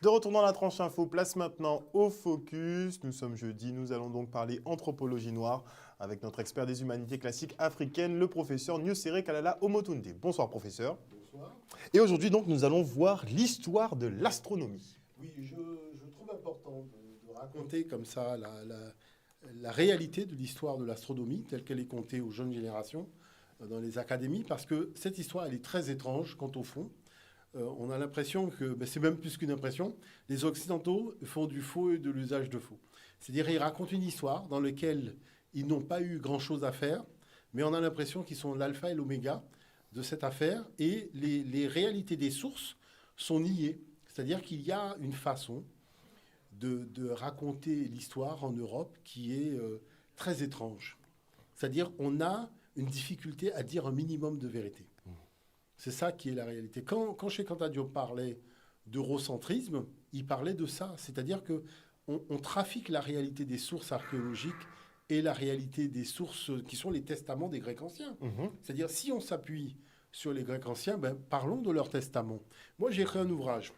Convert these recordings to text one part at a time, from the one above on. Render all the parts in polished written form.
De retour dans la tranche info, place maintenant au focus. Nous sommes jeudi, nous allons donc parler anthropologie noire avec notre expert des humanités classiques africaines, le professeur Niosere Kalala Omotunde. Bonsoir professeur. Bonsoir. Et aujourd'hui donc nous allons voir l'histoire de l'astronomie. Oui, je trouve important de raconter comme ça la réalité de l'histoire de l'astronomie telle qu'elle est contée aux jeunes générations dans les académies, parce que cette histoire, elle est très étrange quant au fond. On a l'impression que, c'est même plus qu'une impression, les Occidentaux font du faux et de l'usage de faux. C'est-à-dire, ils racontent une histoire dans laquelle ils n'ont pas eu grand-chose à faire, mais on a l'impression qu'ils sont l'alpha et l'oméga de cette affaire, et les réalités des sources sont niées. C'est-à-dire qu'il y a une façon de raconter l'histoire en Europe qui est très étrange. C'est-à-dire on a une difficulté à dire un minimum de vérité. C'est ça qui est la réalité. Quand Cheikh Anta Diop parlait d'eurocentrisme, il parlait de ça. C'est-à-dire qu'on trafique la réalité des sources archéologiques et la réalité des sources qui sont les testaments des Grecs anciens. C'est-à-dire, si on s'appuie sur les Grecs anciens, parlons de leurs testaments. Moi, j'ai écrit un ouvrage,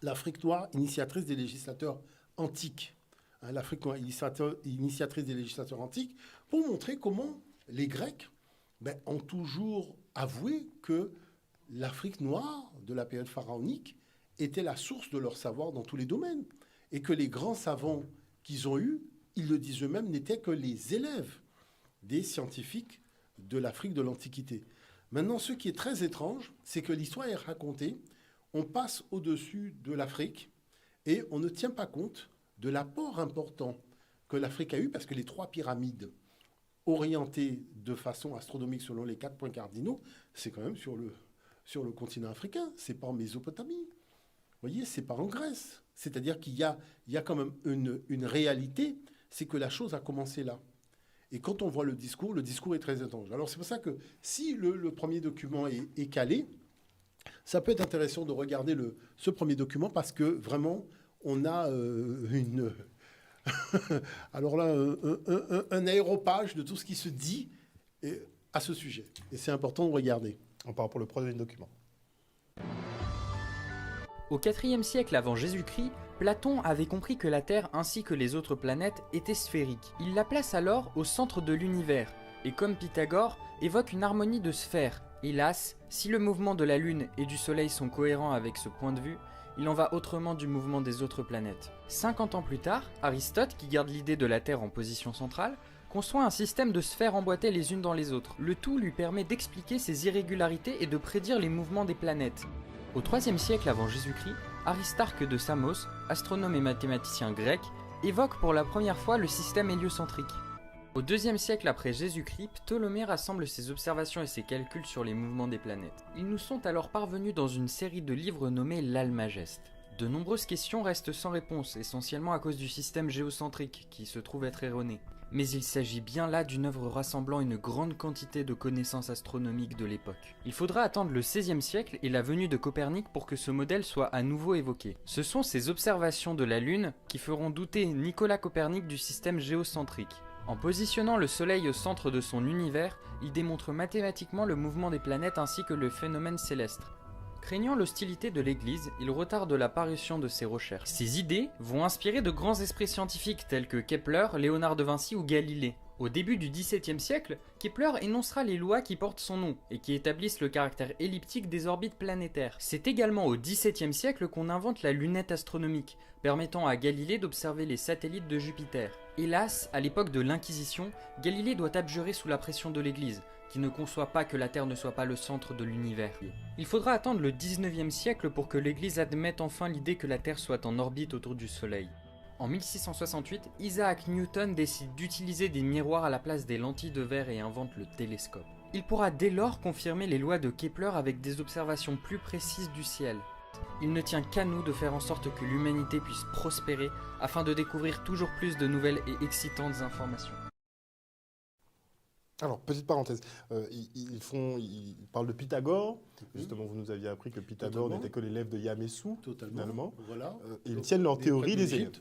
L'Afrique noire, initiatrice des législateurs antiques. L'Afrique noire, initiatrice des législateurs antiques, pour montrer comment les Grecs ont toujours avoué que l'Afrique noire de la période pharaonique était la source de leur savoir dans tous les domaines. Et que les grands savants qu'ils ont eus, ils le disent eux-mêmes, n'étaient que les élèves des scientifiques de l'Afrique de l'Antiquité. Maintenant, ce qui est très étrange, c'est que l'histoire est racontée, on passe au-dessus de l'Afrique et on ne tient pas compte de l'apport important que l'Afrique a eu, parce que les 3 pyramides orientées de façon astronomique selon les 4 points cardinaux, c'est quand même sur le continent africain, c'est pas en Mésopotamie. Vous voyez, c'est pas en Grèce. C'est-à-dire qu'il y a quand même une réalité, c'est que la chose a commencé là. Et quand on voit le discours est très étrange. Alors c'est pour ça que si le premier document est calé, ça peut être intéressant de regarder ce premier document, parce que vraiment, on a alors là, un aéropage de tout ce qui se dit à ce sujet. Et c'est important de regarder. On part pour le premier document. Au IVe siècle avant Jésus-Christ, Platon avait compris que la Terre ainsi que les autres planètes étaient sphériques. Il la place alors au centre de l'univers, et comme Pythagore, évoque une harmonie de sphères. Hélas, si le mouvement de la Lune et du Soleil sont cohérents avec ce point de vue, il en va autrement du mouvement des autres planètes. 50 ans plus tard, Aristote, qui garde l'idée de la Terre en position centrale, conçoit un système de sphères emboîtées les unes dans les autres. Le tout lui permet d'expliquer ces irrégularités et de prédire les mouvements des planètes. Au IIIe siècle avant Jésus-Christ, Aristarque de Samos, astronome et mathématicien grec, évoque pour la première fois le système héliocentrique. Au IIe siècle après Jésus-Christ, Ptolémée rassemble ses observations et ses calculs sur les mouvements des planètes. Ils nous sont alors parvenus dans une série de livres nommés l'Almageste. De nombreuses questions restent sans réponse, essentiellement à cause du système géocentrique, qui se trouve être erroné. Mais il s'agit bien là d'une œuvre rassemblant une grande quantité de connaissances astronomiques de l'époque. Il faudra attendre le XVIe siècle et la venue de Copernic pour que ce modèle soit à nouveau évoqué. Ce sont ces observations de la Lune qui feront douter Nicolas Copernic du système géocentrique. En positionnant le Soleil au centre de son univers, il démontre mathématiquement le mouvement des planètes ainsi que le phénomène céleste. Craignant l'hostilité de l'Église, il retarde la parution de ses recherches. Ses idées vont inspirer de grands esprits scientifiques tels que Kepler, Léonard de Vinci ou Galilée. Au début du XVIIe siècle, Kepler énoncera les lois qui portent son nom et qui établissent le caractère elliptique des orbites planétaires. C'est également au XVIIe siècle qu'on invente la lunette astronomique, permettant à Galilée d'observer les satellites de Jupiter. Hélas, à l'époque de l'Inquisition, Galilée doit abjurer sous la pression de l'Église, qui ne conçoit pas que la Terre ne soit pas le centre de l'univers. Il faudra attendre le XIXe siècle pour que l'Église admette enfin l'idée que la Terre soit en orbite autour du Soleil. En 1668, Isaac Newton décide d'utiliser des miroirs à la place des lentilles de verre et invente le télescope. Il pourra dès lors confirmer les lois de Kepler avec des observations plus précises du ciel. Il ne tient qu'à nous de faire en sorte que l'humanité puisse prospérer afin de découvrir toujours plus de nouvelles et excitantes informations. Alors, petite parenthèse, ils parlent de Pythagore. Justement, vous nous aviez appris que Pythagore n'était que l'élève de Yamessou, finalement. Voilà. Et ils tiennent leur théorie des élèves.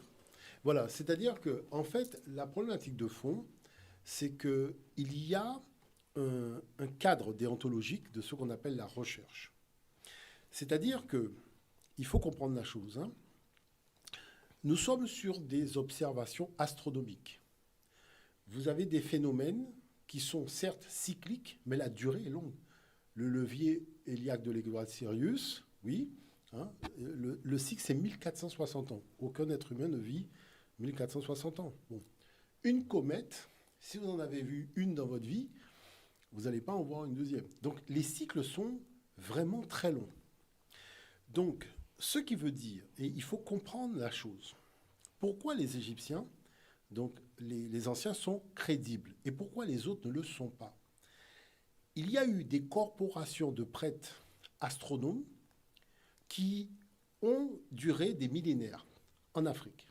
Voilà, c'est-à-dire que, en fait, la problématique de fond, c'est qu'il y a un cadre déontologique de ce qu'on appelle la recherche. C'est-à-dire qu'il faut comprendre la chose. nous sommes sur des observations astronomiques. Vous avez des phénomènes qui sont certes cycliques, mais la durée est longue. Le levier héliaque de l'étoile Sirius, oui, hein, le cycle, c'est 1460 ans. Aucun être humain ne vit 1460 ans. Bon. Une comète, si vous en avez vu une dans votre vie, vous n'allez pas en voir une deuxième. Donc, les cycles sont vraiment très longs. Donc, ce qui veut dire, et il faut comprendre la chose, pourquoi les Égyptiens, donc les anciens, sont crédibles et pourquoi les autres ne le sont pas. Il y a eu des corporations de prêtres astronomes qui ont duré des millénaires en Afrique.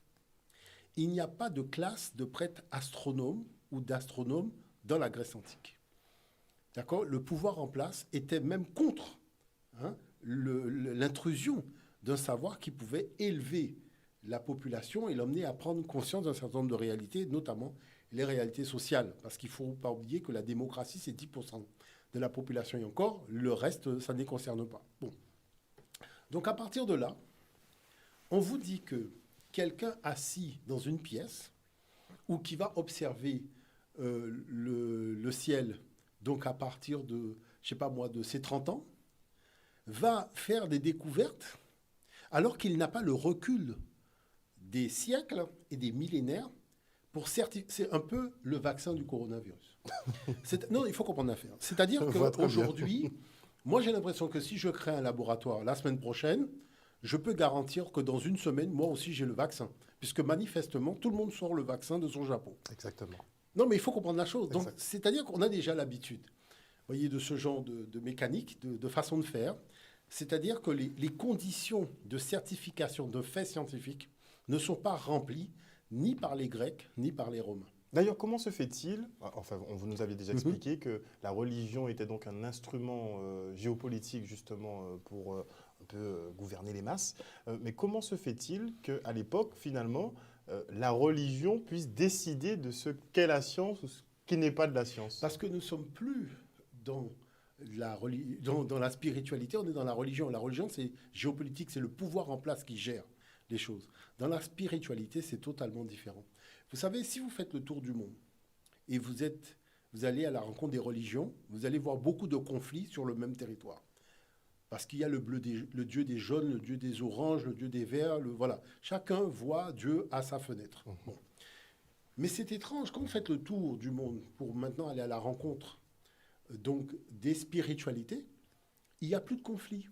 Il n'y a pas de classe de prêtres astronomes ou d'astronomes dans la Grèce antique. D'accord ? Le pouvoir en place était même contre l'intrusion d'un savoir qui pouvait élever la population et l'emmener à prendre conscience d'un certain nombre de réalités, notamment les réalités sociales. Parce qu'il ne faut pas oublier que la démocratie, c'est 10% de la population et encore, le reste, ça ne les concerne pas. Bon. Donc à partir de là, on vous dit que quelqu'un assis dans une pièce ou qui va observer le ciel, donc à partir de, je sais pas moi, de ses 30 ans, va faire des découvertes alors qu'il n'a pas le recul des siècles et des millénaires pour certifier. C'est un peu le vaccin du coronavirus. Non, il faut comprendre l'affaire. C'est-à-dire qu'aujourd'hui, moi j'ai l'impression que si je crée un laboratoire la semaine prochaine, je peux garantir que dans une semaine, moi aussi j'ai le vaccin. Puisque manifestement, tout le monde sort le vaccin de son Japon. Exactement. Non, mais il faut comprendre la chose. Donc, c'est-à-dire qu'on a déjà l'habitude, vous voyez, de ce genre de mécanique, de façon de faire. C'est-à-dire que les conditions de certification de faits scientifiques ne sont pas remplies ni par les Grecs, ni par les Romains. D'ailleurs, comment se fait-il, enfin, vous nous aviez déjà expliqué que la religion était donc un instrument géopolitique justement pour un peu gouverner les masses, mais comment se fait-il qu'à l'époque, finalement, la religion puisse décider de ce qu'est la science ou ce qui n'est pas de la science? Parce que nous ne sommes plus dans la spiritualité, on est dans la religion. La religion, c'est géopolitique, c'est le pouvoir en place qui gère les choses. Dans la spiritualité, c'est totalement différent. Vous savez, si vous faites le tour du monde et vous allez à la rencontre des religions, vous allez voir beaucoup de conflits sur le même territoire. Parce qu'il y a le dieu des jaunes, le dieu des oranges, le dieu des verts, voilà. Chacun voit Dieu à sa fenêtre. Bon. Mais c'est étrange, quand vous faites le tour du monde pour maintenant aller à la rencontre donc, des spiritualités, il n'y a plus de conflits.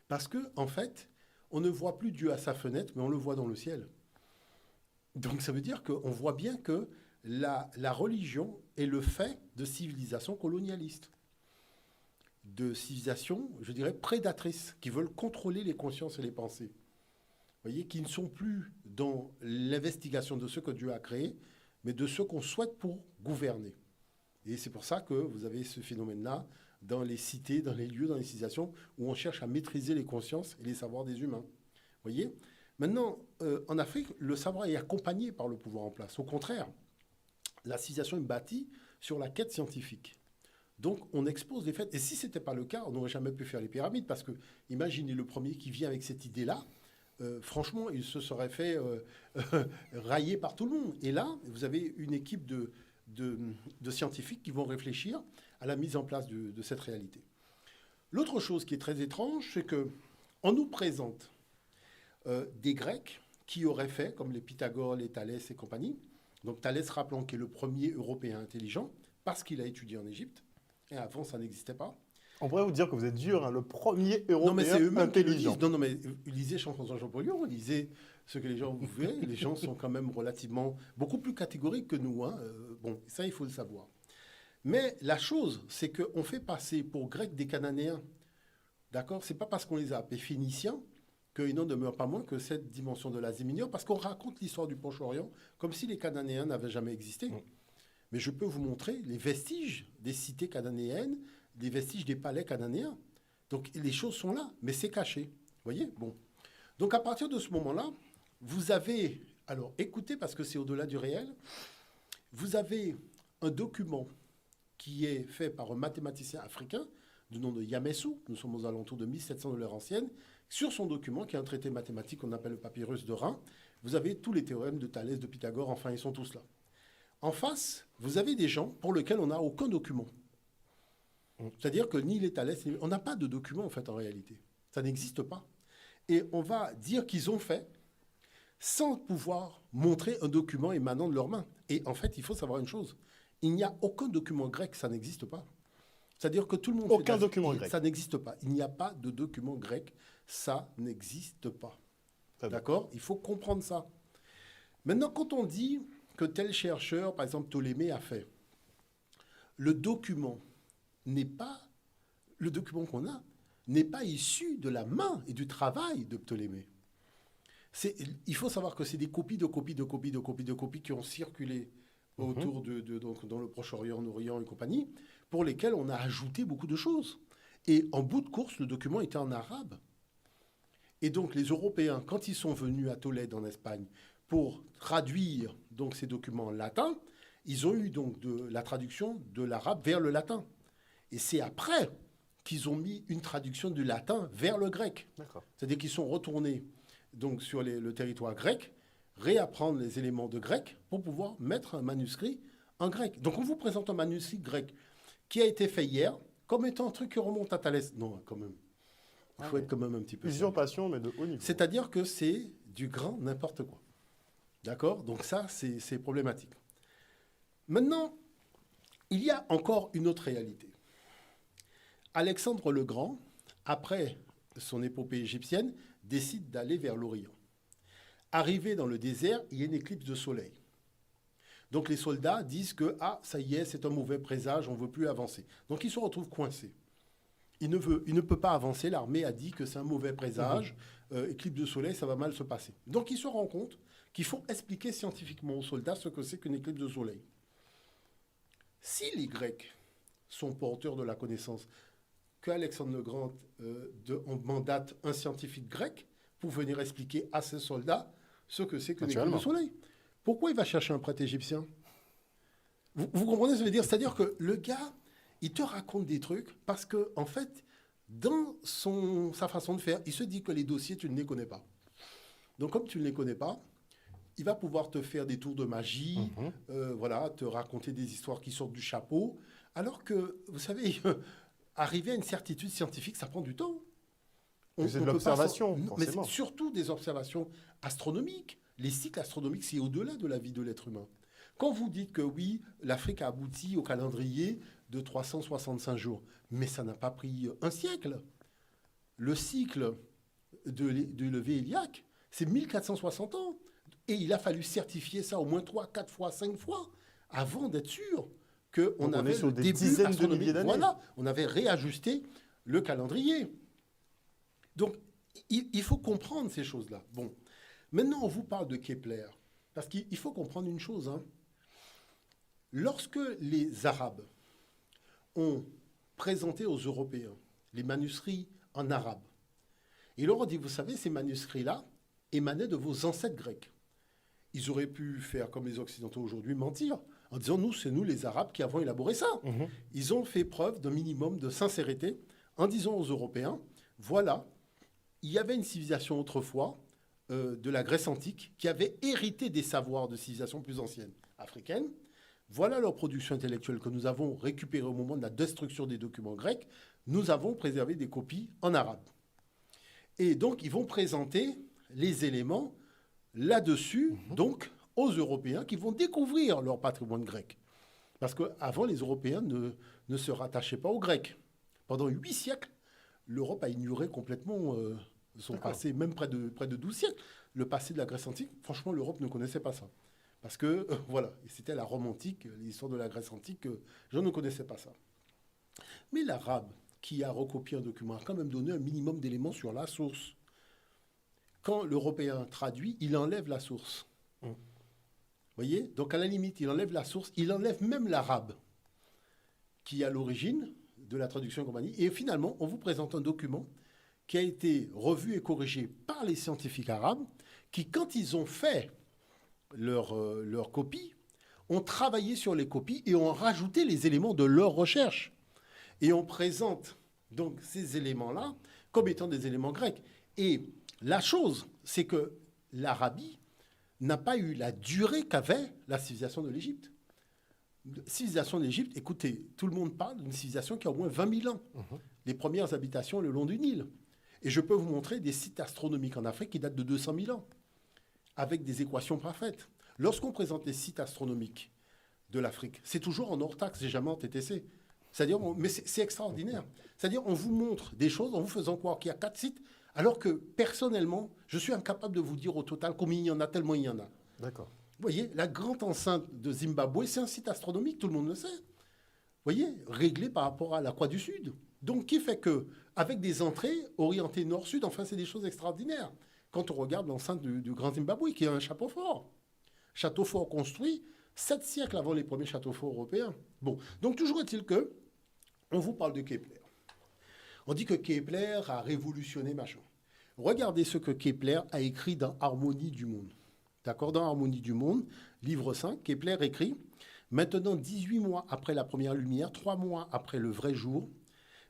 Parce que, en fait, on ne voit plus Dieu à sa fenêtre, mais on le voit dans le ciel. Donc ça veut dire qu'on voit bien que la religion est le fait de civilisations colonialistes, de civilisations, je dirais, prédatrices, qui veulent contrôler les consciences et les pensées. Vous voyez, qui ne sont plus dans l'investigation de ce que Dieu a créé, mais de ce qu'on souhaite pour gouverner. Et c'est pour ça que vous avez ce phénomène-là dans les cités, dans les lieux, dans les civilisations, où on cherche à maîtriser les consciences et les savoirs des humains. Vous voyez ? Maintenant, en Afrique, le savoir est accompagné par le pouvoir en place. Au contraire, la civilisation est bâtie sur la quête scientifique. Donc, on expose les faits. Et si ce n'était pas le cas, on n'aurait jamais pu faire les pyramides. Parce que, imaginez le premier qui vient avec cette idée-là, franchement, il se serait fait railler par tout le monde. Et là, vous avez une équipe de scientifiques qui vont réfléchir à la mise en place de cette réalité. L'autre chose qui est très étrange, c'est qu'on nous présente des Grecs qui auraient fait, comme les Pythagore, les Thalès et compagnie. Donc Thalès, rappelons, qui est le premier Européen intelligent, parce qu'il a étudié en Égypte. Et avant, ça n'existait pas. On pourrait vous dire que vous êtes dur, hein, le premier Européen intelligent. Non, mais lisez Jean-François Champollion, lisez ce que les gens vous verrez. Les gens sont quand même relativement, beaucoup plus catégoriques que nous. Hein. Bon, ça, il faut le savoir. Mais la chose, c'est qu'on fait passer pour Grecs des Cananéens. D'accord ? C'est pas parce qu'on les a appelés Phéniciens qu'il n'en demeure pas moins que cette dimension de l'Asie mineure, parce qu'on raconte l'histoire du Proche-Orient comme si les Cananéens n'avaient jamais existé. Mais je peux vous montrer les vestiges des cités cananéennes, des vestiges des palais cananéens. Donc les choses sont là, mais c'est caché. Vous voyez ? Bon. Donc à partir de ce moment-là, vous avez, alors écoutez parce que c'est au-delà du réel, vous avez un document qui est fait par un mathématicien africain du nom de Yamessou, nous sommes aux alentours de 1700 de l'ère ancienne, Sur son document, qui est un traité mathématique qu'on appelle le papyrus de Rhin, vous avez tous les théorèmes de Thalès, de Pythagore, enfin, ils sont tous là. En face, vous avez des gens pour lesquels on n'a aucun document. C'est-à-dire que ni les Thalès, on n'a pas de document, en fait, en réalité. Ça n'existe pas. Et on va dire qu'ils ont fait sans pouvoir montrer un document émanant de leurs mains. Et en fait, il faut savoir une chose. Il n'y a aucun document grec, ça n'existe pas. C'est-à-dire que tout le monde... Aucun document grec. Ça n'existe pas. Il n'y a pas de document grec. Ça n'existe pas. Très bien. D'accord? Il faut comprendre ça. Maintenant, quand on dit que tel chercheur, par exemple Ptolémée, a fait, le document qu'on a n'est pas issu de la main et du travail de Ptolémée. Il faut savoir que c'est des copies de copies qui ont circulé autour donc dans le Proche-Orient, en Orient et compagnie, pour lesquelles on a ajouté beaucoup de choses. Et en bout de course, le document était en arabe. Et donc les Européens, quand ils sont venus à Tolède en Espagne pour traduire donc ces documents en latin, ils ont eu donc la traduction de l'arabe vers le latin. Et c'est après qu'ils ont mis une traduction du latin vers le grec. D'accord. C'est-à-dire qu'ils sont retournés donc, sur le territoire grec, réapprendre les éléments de grec pour pouvoir mettre un manuscrit en grec. Donc on vous présente un manuscrit grec qui a été fait hier comme étant un truc qui remonte à Thalès. Non, quand même. Il faut être quand même un petit peu... Usurpation, mais de haut niveau. C'est-à-dire que c'est du grand n'importe quoi. D'accord? Donc ça, c'est problématique. Maintenant, il y a encore une autre réalité. Alexandre le Grand, après son épopée égyptienne, décide d'aller vers l'Orient. Arrivé dans le désert, il y a une éclipse de soleil. Donc les soldats disent que « ça y est, c'est un mauvais présage, on ne veut plus avancer ». Donc ils se retrouvent coincés. Il ne peut pas avancer, l'armée a dit que c'est un mauvais présage, éclipse de soleil, ça va mal se passer. Donc ils se rendent compte qu'il faut expliquer scientifiquement aux soldats ce que c'est qu'une éclipse de soleil. Si les Grecs sont porteurs de la connaissance, qu'Alexandre le Grand mandate un scientifique grec pour venir expliquer à ses soldats ce que c'est qu'une éclipse de soleil. Pourquoi il va chercher un prêtre égyptien? Vous comprenez ce que je veux dire? C'est-à-dire que le gars, il te raconte des trucs parce que, en fait, dans sa façon de faire, il se dit que les dossiers, tu ne les connais pas. Donc, comme tu ne les connais pas, il va pouvoir te faire des tours de magie, te raconter des histoires qui sortent du chapeau, alors que, vous savez, arriver à une certitude scientifique, ça prend du temps. C'est de l'observation, mais forcément. c'est surtout des observations astronomiques. Les cycles astronomiques, c'est au-delà de la vie de l'être humain. Quand vous dites que oui, l'Afrique a abouti au calendrier de 365 jours, mais ça n'a pas pris un siècle. Le cycle de levée Iliaque, c'est 1460 ans. Et il a fallu certifier ça au moins 3, 4 fois, 5 fois avant d'être sûr qu'on avait sur le des début dizaines de astronomique. milliers d'années. Voilà, on avait réajusté le calendrier. Donc, il faut comprendre ces choses-là. Bon, maintenant, on vous parle de Kepler. Parce qu'il faut comprendre une chose. Lorsque les Arabes ont présenté aux Européens les manuscrits en arabe, ils leur ont dit, vous savez, ces manuscrits-là émanaient de vos ancêtres grecs. Ils auraient pu faire comme les Occidentaux aujourd'hui, mentir, en disant, c'est nous les Arabes qui avons élaboré ça. Ils ont fait preuve d'un minimum de sincérité en disant aux Européens, voilà, il y avait une civilisation autrefois, de la Grèce antique, qui avait hérité des savoirs de civilisations plus anciennes africaines. Voilà leur production intellectuelle que nous avons récupérée au moment de la destruction des documents grecs. Nous avons préservé des copies en arabe. Et donc, ils vont présenter les éléments là-dessus, donc, aux Européens qui vont découvrir leur patrimoine grec. Parce qu'avant, les Européens ne se rattachaient pas aux Grecs. Pendant 8 siècles, l'Europe a ignoré complètement son passé, même près de 12 siècles. Le passé de la Grèce antique, franchement, l'Europe ne connaissait pas ça. Parce que, voilà, c'était la Rome antique, l'histoire de la Grèce antique, je ne connaissais pas ça. Mais l'arabe, qui a recopié un document, a quand même donné un minimum d'éléments sur la source. Quand l'Européen traduit, il enlève la source. Vous voyez? Donc, à la limite, il enlève la source, il enlève même l'arabe, qui est à l'origine de la traduction et compagnie. Et finalement, on vous présente un document qui a été revu et corrigé par les scientifiques arabes, qui, quand ils ont fait leur copie, ont travaillé sur les copies et ont rajouté les éléments de leur recherche. Et on présente donc ces éléments-là comme étant des éléments grecs. Et la chose, c'est que l'Arabie n'a pas eu la durée qu'avait la civilisation de l'Égypte. La civilisation de l'Égypte, écoutez, tout le monde parle d'une civilisation qui a au moins 20 000 ans. Les premières habitations le long du Nil. Et je peux vous montrer des sites astronomiques en Afrique qui datent de 200 000 ans, avec des équations parfaites. Lorsqu'on présente les sites astronomiques de l'Afrique, c'est toujours en hors taxe, c'est jamais en TTC. C'est-à-dire, mais c'est extraordinaire. C'est-à-dire, on vous montre des choses en vous faisant croire qu'il y a 4 sites, alors que personnellement, je suis incapable de vous dire au total combien il y en a, tellement il y en a. D'accord. Vous voyez, la grande enceinte de Zimbabwe, c'est un site astronomique, tout le monde le sait. Vous voyez, réglé par rapport à la Croix du Sud. Donc, qui fait que, avec des entrées orientées nord-sud, enfin, c'est des choses extraordinaires. Quand on regarde l'enceinte du Grand Zimbabwe, qui est un château fort. Château fort construit 7 siècles avant les premiers châteaux forts européens. Bon, donc toujours est-il que on vous parle de Kepler. On dit que Kepler a révolutionné machin. Regardez ce que Kepler a écrit dans Harmonie du monde. D'accord, dans Harmonie du monde, livre 5, Kepler écrit « Maintenant, 18 mois après la première lumière, 3 mois après le vrai jour,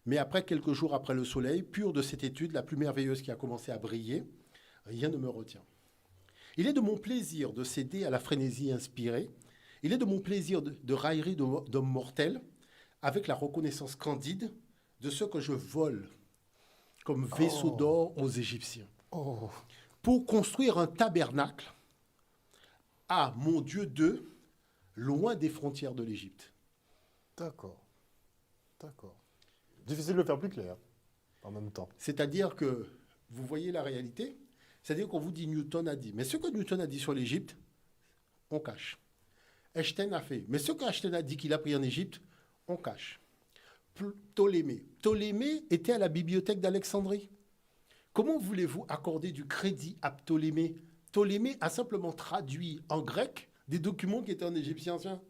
mais après quelques jours après le soleil, pur de cette étude, la plus merveilleuse qui a commencé à briller, rien ne me retient. Il est de mon plaisir de céder à la frénésie inspirée. Il est de mon plaisir de raillerie d'homme mortel, avec la reconnaissance candide de ce que je vole comme vaisseau d'or aux Égyptiens. Pour construire un tabernacle à mon Dieu d'eux, loin des frontières de l'Égypte. » D'accord. D'accord. Difficile de le faire plus clair en même temps. C'est-à-dire que, vous voyez la réalité, c'est-à-dire qu'on vous dit Newton a dit. Mais ce que Newton a dit sur l'Égypte, on cache. Einstein a fait. Mais ce qu'Einstein a dit qu'il a pris en Égypte, on cache. Ptolémée. Ptolémée était à la bibliothèque d'Alexandrie. Comment voulez-vous accorder du crédit à Ptolémée? Ptolémée a simplement traduit en grec des documents qui étaient en égyptien ancien.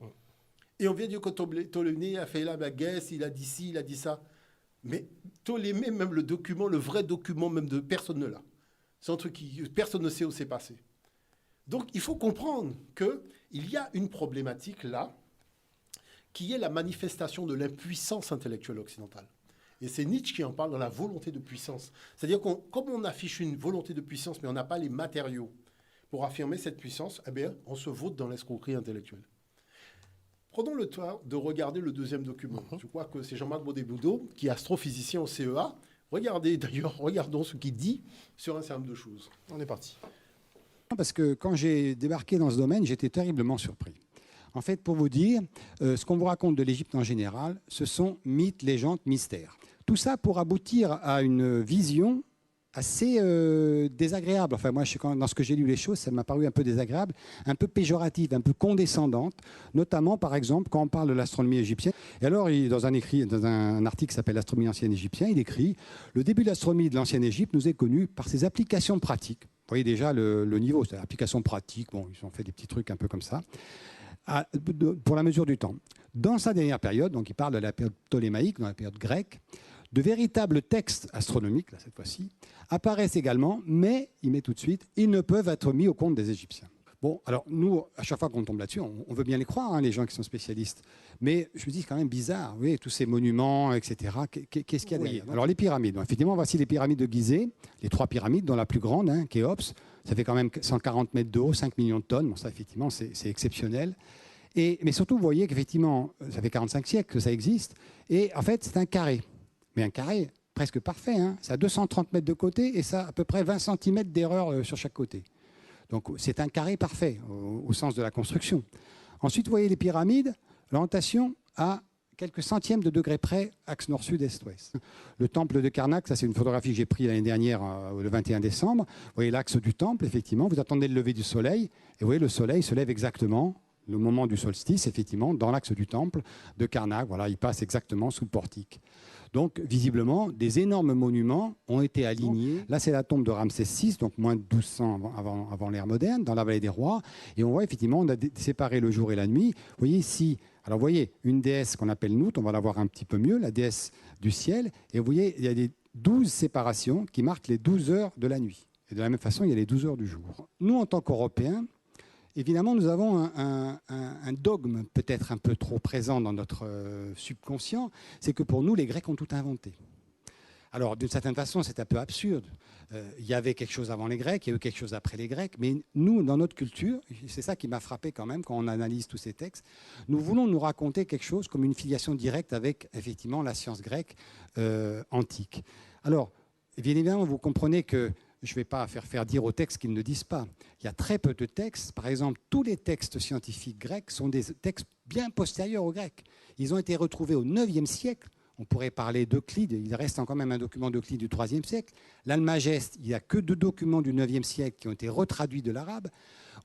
Et on vient dire que Ptolémée a fait la baguette, il a dit ci, il a dit ça. Mais Ptolémée, même le document, le vrai document, même de personne ne l'a. C'est un truc qui personne ne sait où c'est passé. Donc il faut comprendre qu'il y a une problématique là, qui est la manifestation de l'impuissance intellectuelle occidentale. Et c'est Nietzsche qui en parle dans la volonté de puissance. C'est-à-dire comme on affiche une volonté de puissance, mais on n'a pas les matériaux pour affirmer cette puissance, eh bien, on se vote dans l'escroquerie intellectuelle. Prenons le temps de regarder le deuxième document. Je crois que c'est Jean-Marc Baudet-Boudot, qui est astrophysicien au CEA. Regardons ce qu'il dit sur un certain nombre de choses. On est parti. Parce que quand j'ai débarqué dans ce domaine, j'étais terriblement surpris. En fait, pour vous dire, ce qu'on vous raconte de l'Égypte en général, ce sont mythes, légendes, mystères. Tout ça pour aboutir à une vision assez désagréable. Enfin, moi, dans ce que j'ai lu les choses, ça m'a paru un peu désagréable, un peu péjorative, un peu condescendante, notamment, par exemple, quand on parle de l'astronomie égyptienne. Et alors, dans un article qui s'appelle « L'astronomie ancienne égyptienne », il écrit « Le début de l'astronomie de l'ancienne Égypte nous est connu par ses applications pratiques. » Vous voyez déjà le niveau, c'est applications pratiques. Bon, ils ont fait des petits trucs un peu comme ça. Pour la mesure du temps. Dans sa dernière période, donc il parle de la période ptolémaïque, dans la période grecque, de véritables textes astronomiques, là, cette fois-ci, apparaissent également, mais, il met tout de suite, ils ne peuvent être mis au compte des Égyptiens. Bon, alors nous, à chaque fois qu'on tombe là-dessus, on veut bien les croire, hein, les gens qui sont spécialistes. Mais je me dis, c'est quand même bizarre, vous voyez, tous ces monuments, etc. Qu'est-ce qu'il y a derrière? Alors les pyramides, bon, effectivement, voici les pyramides de Gizeh, les 3 pyramides, dont la plus grande, hein, Khéops, ça fait quand même 140 mètres de haut, 5 millions de tonnes. Bon, ça, effectivement, c'est exceptionnel. Mais surtout, vous voyez qu'effectivement, ça fait 45 siècles que ça existe. Et en fait, c'est un carré. Mais un carré presque parfait. Hein. Ça a 230 mètres de côté et ça a à peu près 20 cm d'erreur sur chaque côté. Donc, c'est un carré parfait au sens de la construction. Ensuite, vous voyez les pyramides, l'orientation à quelques centièmes de degrés près, axe nord-sud, est-ouest. Le temple de Karnak, ça c'est une photographie que j'ai prise l'année dernière, le 21 décembre. Vous voyez l'axe du temple, effectivement. Vous attendez le lever du soleil. Et vous voyez, le soleil se lève exactement, le moment du solstice, effectivement, dans l'axe du temple de Karnak. Voilà, il passe exactement sous le portique. Donc, visiblement, des énormes monuments ont été alignés. Là, c'est la tombe de Ramsès VI, donc moins de 1200 avant l'ère moderne, dans la vallée des rois. Et on voit, effectivement, on a séparé le jour et la nuit. Vous voyez ici, alors vous voyez, une déesse qu'on appelle Nout, on va la voir un petit peu mieux, la déesse du ciel. Et vous voyez, il y a des 12 séparations qui marquent les 12 heures de la nuit. Et de la même façon, il y a les 12 heures du jour. Nous, en tant qu'Européens, évidemment, nous avons un dogme peut-être un peu trop présent dans notre subconscient, c'est que pour nous, les Grecs ont tout inventé. Alors, d'une certaine façon, c'est un peu absurde. Il y avait quelque chose avant les Grecs, il y a eu quelque chose après les Grecs, mais nous, dans notre culture, c'est ça qui m'a frappé quand même quand on analyse tous ces textes, nous voulons nous raconter quelque chose comme une filiation directe avec, effectivement, la science grecque antique. Alors, bien évidemment, vous comprenez que je ne vais pas faire dire aux textes qu'ils ne disent pas. Il y a très peu de textes. Par exemple, tous les textes scientifiques grecs sont des textes bien postérieurs aux Grecs. Ils ont été retrouvés au IXe siècle. On pourrait parler d'Euclide, il reste quand même un document d'Euclide du IIIe siècle. L'Almageste, il n'y a que 2 documents du IXe siècle qui ont été retraduits de l'arabe.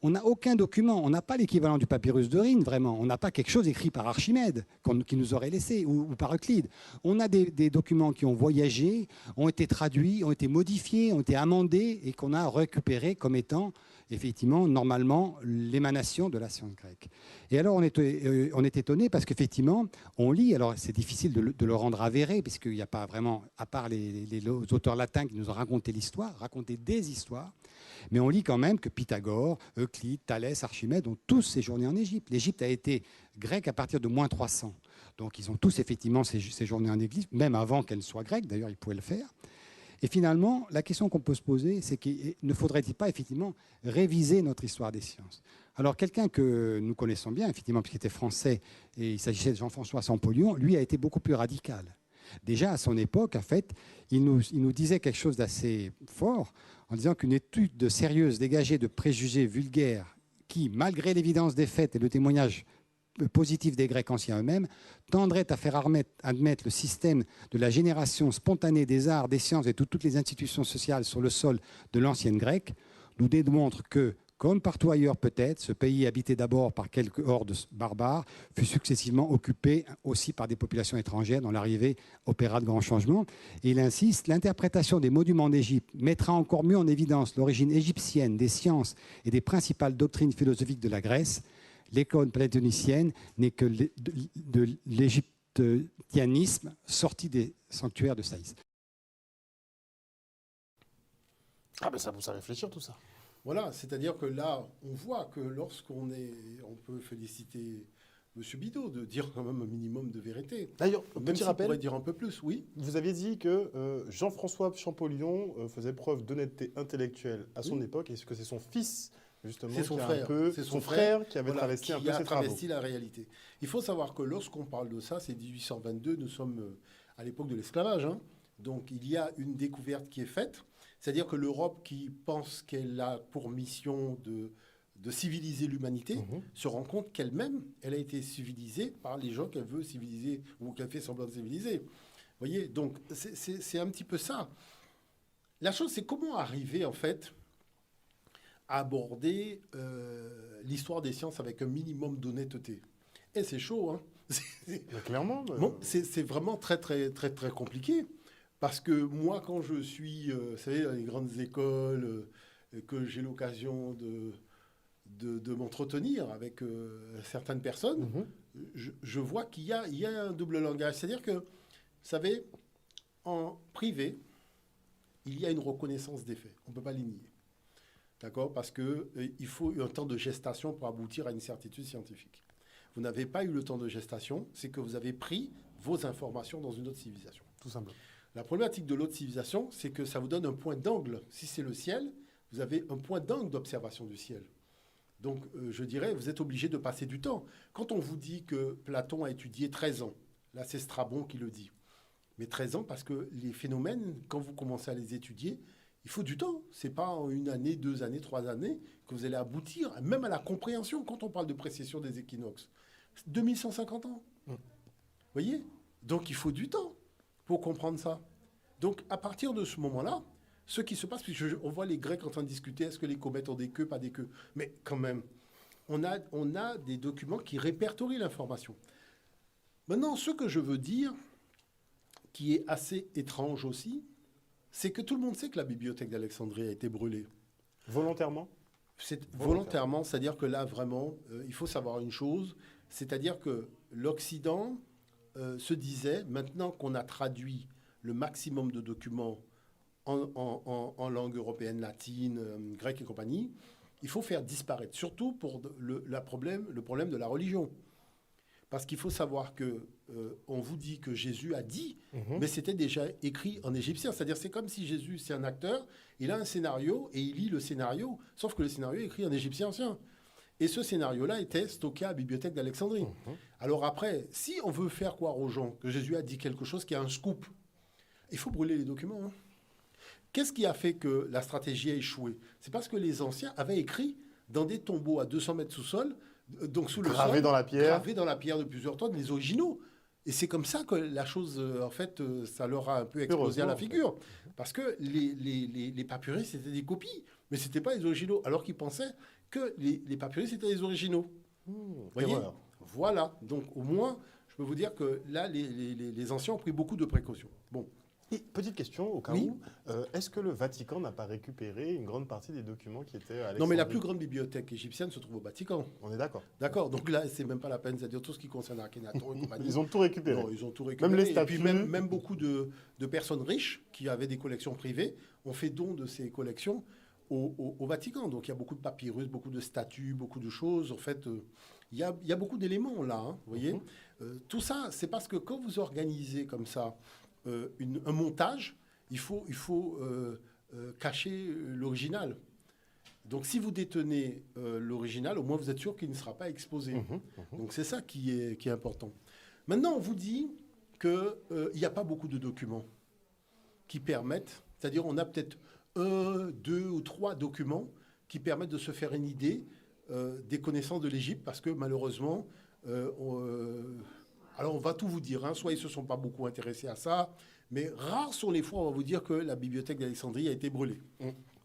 On n'a aucun document, on n'a pas l'équivalent du papyrus de Rhine, vraiment. On n'a pas quelque chose écrit par Archimède, qui nous aurait laissé, ou par Euclide. On a des documents qui ont voyagé, ont été traduits, ont été modifiés, ont été amendés, et qu'on a récupérés comme étant, effectivement, normalement, l'émanation de la science grecque. Et alors, on est étonné parce qu'effectivement, on lit, alors c'est difficile de le rendre avéré, puisqu'il n'y a pas vraiment, à part les auteurs latins qui nous ont raconté l'histoire, raconté des histoires, mais on lit quand même que Pythagore, Euclide, Thalès, Archimède ont tous séjourné en Égypte. L'Égypte a été grecque à partir de moins 300. Donc ils ont tous effectivement séjourné en Égypte, même avant qu'elle soit grecque, d'ailleurs ils pouvaient le faire. Et finalement, la question qu'on peut se poser, c'est qu'il ne faudrait-il pas effectivement réviser notre histoire des sciences? Alors quelqu'un que nous connaissons bien, effectivement, puisqu'il était français, et il s'agissait de Jean-François Champollion, lui a été beaucoup plus radical. Déjà à son époque, en fait, il nous disait quelque chose d'assez fort, en disant qu'une étude sérieuse dégagée de préjugés vulgaires qui, malgré l'évidence des faits et le témoignage positif des Grecs anciens eux-mêmes, tendrait à faire admettre le système de la génération spontanée des arts, des sciences et de toutes les institutions sociales sur le sol de l'ancienne Grecque, nous démontre que, comme partout ailleurs peut-être, ce pays habité d'abord par quelques hordes barbares fut successivement occupé aussi par des populations étrangères dont l'arrivée opéra de grands changements. Et il insiste, l'interprétation des monuments d'Égypte mettra encore mieux en évidence l'origine égyptienne des sciences et des principales doctrines philosophiques de la Grèce. L'école platonicienne n'est que de l'égyptianisme sorti des sanctuaires de Saïs. Ah ben ça pousse à réfléchir tout ça. Voilà, c'est-à-dire que là, on voit que lorsqu'on on peut féliciter M. Bidot de dire quand même un minimum de vérité. D'ailleurs, Même petit s'il rappel, pourrait dire un peu plus, oui. vous aviez dit que Jean-François Champollion faisait preuve d'honnêteté intellectuelle à son époque, et que c'est son fils, justement, C'est son qui a frère. un peu, C'est son frère qui avait travesti un peu ses travaux. travesti la réalité. Il faut savoir que lorsqu'on parle de ça, c'est 1822, nous sommes à l'époque de l'esclavage. Hein. Donc il y a une découverte qui est faite. C'est-à-dire que l'Europe qui pense qu'elle a pour mission de civiliser l'humanité se rend compte qu'elle-même, elle a été civilisée par les gens qu'elle veut civiliser ou qu'elle fait semblant de civiliser. Vous voyez, donc c'est un petit peu ça. La chose, c'est comment arriver en fait à aborder l'histoire des sciences avec un minimum d'honnêteté. Et c'est chaud, hein. Clairement. Bon, c'est vraiment très, très, très, très compliqué. Parce que moi, quand je suis, vous savez, dans les grandes écoles, que j'ai l'occasion de m'entretenir avec certaines personnes, je vois qu'il y a un double langage. C'est-à-dire que, vous savez, en privé, il y a une reconnaissance des faits. On ne peut pas les nier. D'accord? Parce qu'il faut un temps de gestation pour aboutir à une certitude scientifique. Vous n'avez pas eu le temps de gestation, c'est que vous avez pris vos informations dans une autre civilisation. Tout simplement. La problématique de l'autre civilisation, c'est que ça vous donne un point d'angle. Si c'est le ciel, vous avez un point d'angle d'observation du ciel. Donc, je dirais, vous êtes obligé de passer du temps. Quand on vous dit que Platon a étudié 13 ans, là, c'est Strabon qui le dit. Mais 13 ans, parce que les phénomènes, quand vous commencez à les étudier, il faut du temps. Ce n'est pas en 1 année, 2 années, 3 années que vous allez aboutir, même à la compréhension, quand on parle de précession des équinoxes. 2150 ans. Vous voyez? Donc, il faut du temps pour comprendre ça. Donc, à partir de ce moment-là, ce qui se passe, puisqu'on voit les Grecs en train de discuter, est-ce que les comètes ont des queues, pas des queues? Mais quand même, on a des documents qui répertorient l'information. Maintenant, ce que je veux dire, qui est assez étrange aussi, c'est que tout le monde sait que la bibliothèque d'Alexandrie a été brûlée. Volontairement? Volontairement, c'est-à-dire que là, vraiment, il faut savoir une chose, c'est-à-dire que l'Occident se disait, maintenant qu'on a traduit le maximum de documents en langue européenne, latine, grecque et compagnie, il faut faire disparaître, surtout pour le problème de la religion. Parce qu'il faut savoir que on vous dit que Jésus a dit, mais c'était déjà écrit en égyptien. C'est-à-dire, c'est comme si Jésus, c'est un acteur, il a un scénario et il lit le scénario, sauf que le scénario est écrit en égyptien ancien. Et ce scénario-là était stocké à la bibliothèque d'Alexandrie. Alors après, si on veut faire croire aux gens que Jésus a dit quelque chose qui a un scoop, il faut brûler les documents. Hein. Qu'est-ce qui a fait que la stratégie a échoué? C'est parce que les anciens avaient écrit dans des tombeaux à 200 mètres sous sol, donc sous le sol, Gravé dans la pierre. Gravé dans la pierre de plusieurs tonnes, les originaux. Et c'est comme ça que la chose, en fait, ça leur a un peu explosé à la figure. Parce que les papyrus, c'était des copies, mais ce n'étaient pas les originaux, alors qu'ils pensaient que les papyrus, c'était les originaux. Vous voyez ? Voilà. Donc, au moins, je peux vous dire que là, les anciens ont pris beaucoup de précautions. Bon. Et petite question, au cas où, est-ce que le Vatican n'a pas récupéré une grande partie des documents qui étaient à Alexandrie? Non, mais la plus grande bibliothèque égyptienne se trouve au Vatican. On est d'accord. D'accord, donc là, c'est même pas la peine, c'est-à-dire tout ce qui concerne Akhenaton et compagnie. Ils ont tout récupéré. Non, ils ont tout récupéré. Même les statues. Et puis même beaucoup de personnes riches qui avaient des collections privées ont fait don de ces collections au Vatican. Donc il y a beaucoup de papyrus, beaucoup de statues, beaucoup de choses. En fait, il y a beaucoup d'éléments là, hein, vous voyez. Tout ça, c'est parce que quand vous organisez comme ça un montage, il faut cacher l'original. Donc, si vous détenez l'original, au moins vous êtes sûr qu'il ne sera pas exposé. Donc, c'est ça qui est important. Maintenant, on vous dit qu'il n'y a pas beaucoup de documents qui permettent, c'est-à-dire on a peut-être 1, 2 ou 3 documents qui permettent de se faire une idée des connaissances de l'Égypte, parce que malheureusement, alors on va tout vous dire, hein, soit ils ne se sont pas beaucoup intéressés à ça, mais rares sont les fois où on va vous dire que la bibliothèque d'Alexandrie a été brûlée.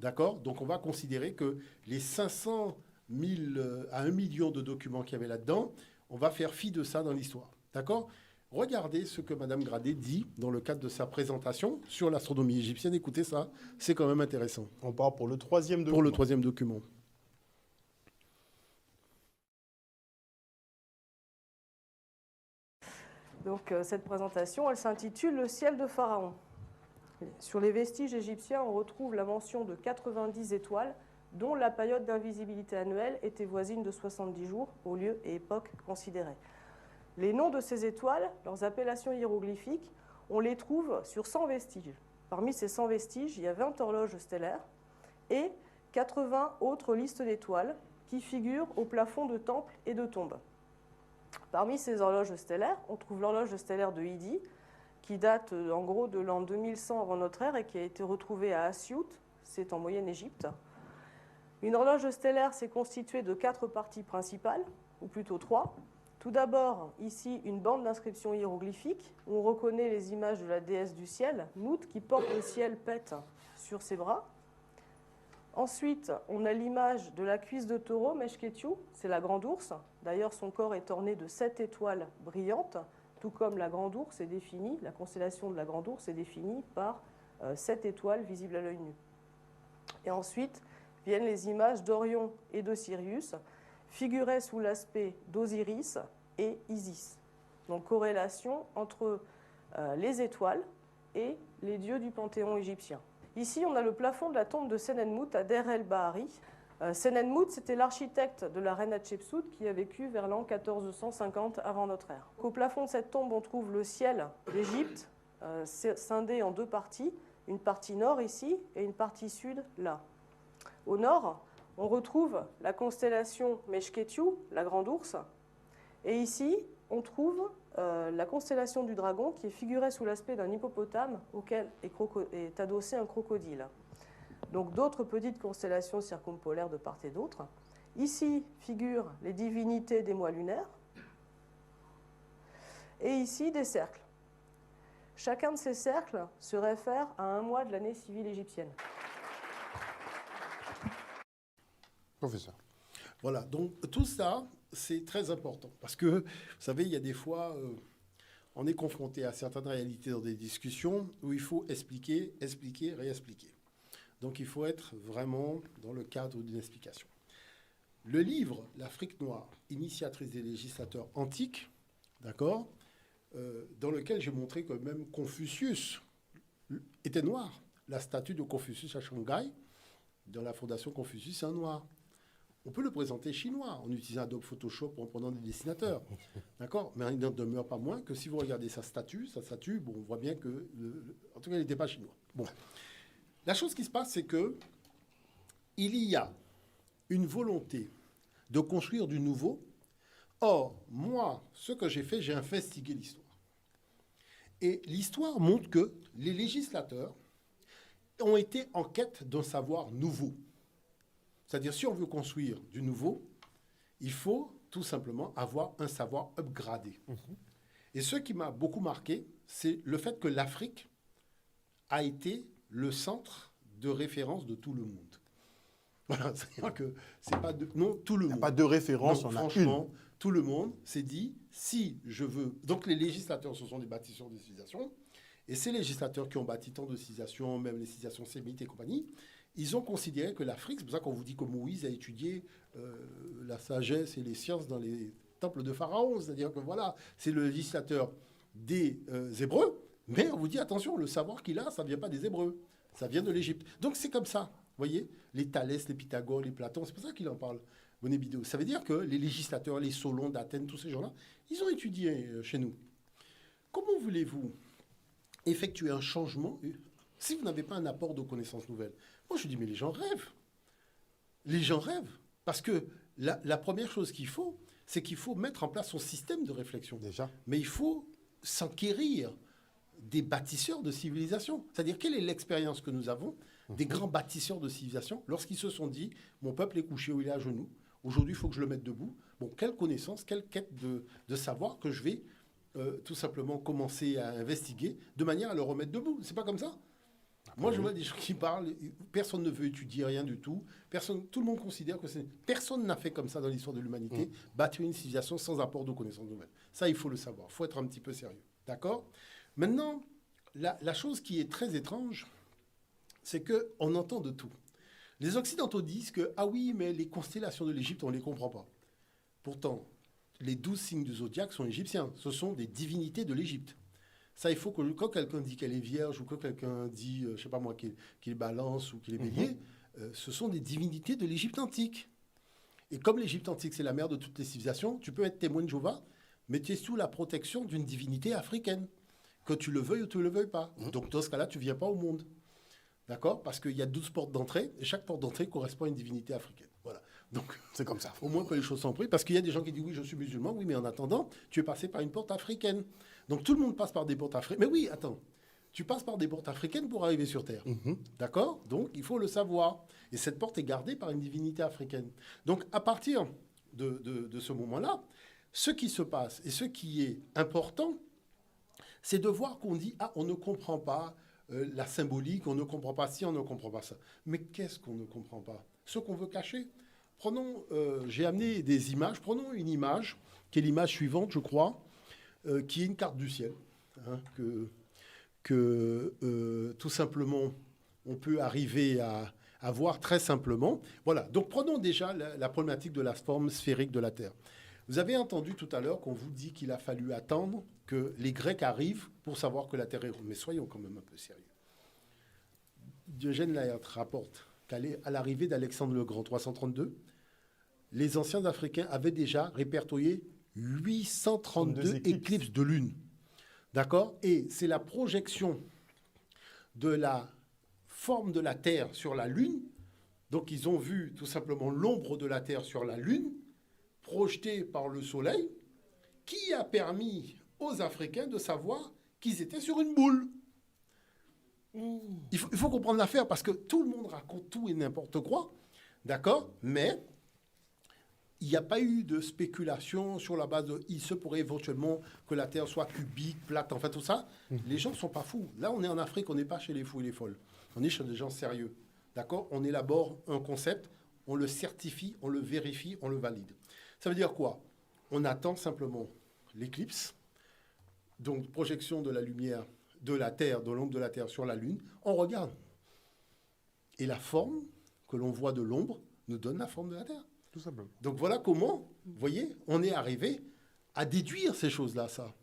D'accord ? Donc on va considérer que les 500 000 à 1 million de documents qu'il y avait là-dedans, on va faire fi de ça dans l'histoire. D'accord ? Regardez ce que Mme Gradet dit dans le cadre de sa présentation sur l'astronomie égyptienne. Écoutez ça, c'est quand même intéressant. On part pour le 3e document. Pour le 3e document. Donc cette présentation, elle s'intitule « Le ciel de Pharaon ». Sur les vestiges égyptiens, on retrouve la mention de 90 étoiles, dont la période d'invisibilité annuelle était voisine de 70 jours, au lieu et époque considérés. Les noms de ces étoiles, leurs appellations hiéroglyphiques, on les trouve sur 100 vestiges. Parmi ces 100 vestiges, il y a 20 horloges stellaires et 80 autres listes d'étoiles qui figurent au plafond de temples et de tombes. Parmi ces horloges stellaires, on trouve l'horloge stellaire de Idi, qui date en gros de l'an 2100 avant notre ère et qui a été retrouvée à Asyut, c'est en Moyenne-Égypte. Une horloge stellaire s'est constituée de 4 parties principales, ou plutôt 3. Tout d'abord, ici, une bande d'inscriptions hiéroglyphiques, où on reconnaît les images de la déesse du ciel, Nout, qui porte le ciel pète sur ses bras. Ensuite, on a l'image de la cuisse de taureau, Meshketiu, c'est la grande ours. D'ailleurs, son corps est orné de 7 étoiles brillantes, tout comme la grande ours est définie, la constellation de la grande ours est définie par 7 étoiles visibles à l'œil nu. Et ensuite viennent les images d'Orion et de Sirius, figurées sous l'aspect d'Osiris et Isis. Donc corrélation entre les étoiles et les dieux du panthéon égyptien. Ici, on a le plafond de la tombe de Senenmout à Der el-Bahari. Senenmout, c'était l'architecte de la reine Hatshepsut qui a vécu vers l'an 1450 avant notre ère. Au plafond de cette tombe, on trouve le ciel d'Égypte, scindé en 2 parties, une partie nord ici et une partie sud là. Au nord, on retrouve la constellation Meshketiu, la grande ours, et ici, on trouve la constellation du dragon qui est figurée sous l'aspect d'un hippopotame auquel est adossé un crocodile. Donc d'autres petites constellations circumpolaires de part et d'autre. Ici figurent les divinités des mois lunaires et ici des cercles. Chacun de ces cercles se réfère à un mois de l'année civile égyptienne. Professeur. Voilà, donc tout ça, c'est très important. Parce que, vous savez, il y a des fois, on est confronté à certaines réalités dans des discussions où il faut expliquer, expliquer, réexpliquer. Donc il faut être vraiment dans le cadre d'une explication. Le livre « L'Afrique noire, initiatrice des législateurs antiques », d'accord, dans lequel j'ai montré que même Confucius était noir. La statue de Confucius à Shanghai, dans la fondation Confucius, c'est un noir. On peut le présenter chinois en utilisant Adobe Photoshop ou en prenant des dessinateurs. D'accord? Mais il n'en demeure pas moins que si vous regardez sa statue, bon, on voit bien que, en tout cas, il n'était pas chinois. Bon. La chose qui se passe, c'est que il y a une volonté de construire du nouveau. Or, moi, ce que j'ai fait, j'ai investigué l'histoire. Et l'histoire montre que les législateurs ont été en quête d'un savoir nouveau. C'est-à-dire, si on veut construire du nouveau, il faut tout simplement avoir un savoir upgradé. Et ce qui m'a beaucoup marqué, c'est le fait que l'Afrique a été le centre de référence de tout le monde. Voilà, c'est-à-dire que c'est pas de... Non, tout le monde. Il n'y a pas de référence, Non, on a franchement, tout le monde s'est dit, si je veux... Donc les législateurs, ce sont des bâtisseurs de civilisation, et ces législateurs qui ont bâti tant de civilisations, même les civilisations sémites et compagnie, ils ont considéré que l'Afrique, c'est pour ça qu'on vous dit que Moïse a étudié la sagesse et les sciences dans les temples de Pharaon, c'est-à-dire que voilà, c'est le législateur des Hébreux, mais on vous dit, attention, le savoir qu'il a, ça ne vient pas des Hébreux, ça vient de l'Égypte. Donc c'est comme ça, vous voyez, les Thalès, les Pythagore, les Platon, c'est pour ça qu'il en parle. Bonnet-Bidot. Ça veut dire que les législateurs, les Solon d'Athènes, tous ces gens-là, ils ont étudié chez nous. Comment voulez-vous effectuer un changement si vous n'avez pas un apport de connaissances nouvelles? Moi, je dis, mais les gens rêvent. Les gens rêvent. Parce que la première chose qu'il faut, c'est qu'il faut mettre en place son système de réflexion. Déjà. Mais il faut s'enquérir des bâtisseurs de civilisation. C'est-à-dire, quelle est l'expérience que nous avons des grands bâtisseurs de civilisation lorsqu'ils se sont dit, mon peuple est couché ou il est à genoux, aujourd'hui, il faut que je le mette debout. Bon, quelle connaissance, quelle quête de savoir que je vais tout simplement commencer à investiguer de manière à le remettre debout. C'est pas comme ça. Moi, je vois des gens qui parlent, personne ne veut étudier rien du tout. Tout le monde considère que personne n'a fait comme ça dans l'histoire de l'humanité, bâtir une civilisation sans apport de connaissances nouvelles. Ça, il faut le savoir. Il faut être un petit peu sérieux. D'accord? Maintenant, la chose qui est très étrange, c'est qu'on entend de tout. Les Occidentaux disent que, ah oui, mais les constellations de l'Égypte, on ne les comprend pas. Pourtant, les 12 signes du zodiaque sont égyptiens. Ce sont des divinités de l'Égypte. Ça, il faut que quand quelqu'un dit qu'elle est vierge ou quand quelqu'un dit, je ne sais pas moi, qu'il est balance ou qu'il est bélier, ce sont des divinités de l'Égypte antique. Et comme l'Égypte antique, c'est la mère de toutes les civilisations, tu peux être témoin de Jéhovah, mais tu es sous la protection d'une divinité africaine, que tu le veuilles ou tu ne le veuilles pas. Donc, dans ce cas-là, tu ne viens pas au monde. D'accord? Parce qu'il y a 12 portes d'entrée, et chaque porte d'entrée correspond à une divinité africaine. Voilà. Donc, c'est comme ça. Au moins que les choses sont prises. Parce qu'il y a des gens qui disent, oui, je suis musulman, oui, mais en attendant, tu es passé par une porte africaine. Donc, tout le monde passe par des portes africaines. Mais oui, attends, tu passes par des portes africaines pour arriver sur Terre. D'accord? Donc, il faut le savoir. Et cette porte est gardée par une divinité africaine. Donc, à partir de ce moment-là, ce qui se passe et ce qui est important, c'est de voir qu'on dit, ah, on ne comprend pas la symbolique, on ne comprend pas ci, on ne comprend pas ça. Mais qu'est-ce qu'on ne comprend pas? Ce qu'on veut cacher. Prenons, j'ai amené des images. Prenons une image, qui est l'image suivante, je crois, qui est une carte du ciel, hein, que tout simplement, on peut arriver à voir très simplement. Voilà, donc prenons déjà la problématique de la forme sphérique de la Terre. Vous avez entendu tout à l'heure qu'on vous dit qu'il a fallu attendre que les Grecs arrivent pour savoir que la Terre est ronde. Mais soyons quand même un peu sérieux. Diogène Laërte rapporte qu'à l'arrivée d'Alexandre le Grand, 332, les anciens Africains avaient déjà répertorié 832 éclipses de lune. D'accord? Et c'est la projection de la forme de la Terre sur la Lune. Donc, ils ont vu tout simplement l'ombre de la Terre sur la Lune, projetée par le Soleil, qui a permis aux Africains de savoir qu'ils étaient sur une boule. Il faut comprendre l'affaire parce que tout le monde raconte tout et n'importe quoi, d'accord? Mais il n'y a pas eu de spéculation sur la base de il se pourrait éventuellement que la Terre soit cubique, plate, enfin tout ça. Les gens ne sont pas fous. Là, on est en Afrique, on n'est pas chez les fous et les folles. On est chez des gens sérieux, d'accord? On élabore un concept, on le certifie, on le vérifie, on le valide. Ça veut dire quoi? On attend simplement l'éclipse, donc projection de la lumière de la Terre, de l'ombre de la Terre sur la Lune, on regarde. Et la forme que l'on voit de l'ombre nous donne la forme de la Terre. Tout simplement. Donc voilà comment, vous voyez, on est arrivé à déduire ces choses-là, ça.